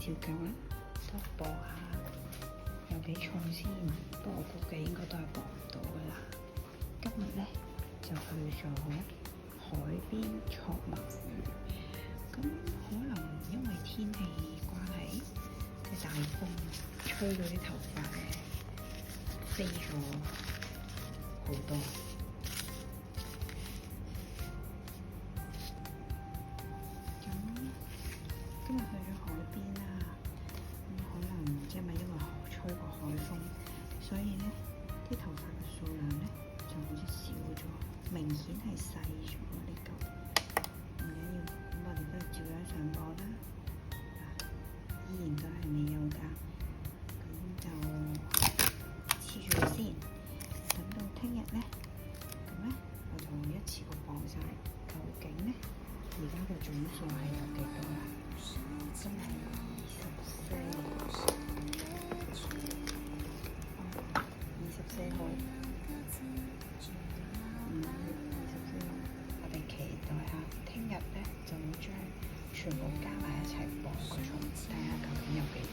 照舊啦，都磅下有幾重先。不過我估計應該都係磅唔到噶啦。今日咧就去咗海邊戳墨魚，咁可能因為天氣關係，即係大風吹到啲頭髮咧飛咗好多。今日去咗海邊啦，可能唔知係咪因為吹過海風，所以咧啲頭髮嘅數量咧就好似少咗，明顯係細咗呢嚿。唔緊要，咁我哋都係照樣上磅啦。依然都係未有㗎，咁就黐住佢先，等到聽日咧，咁咧我就會一次過磅晒，究竟咧而家個總數係有幾多啦？今日係24號，5月24號，我哋期待下聽日咧就會將全部加埋一齊磅個重，睇下究竟有幾多。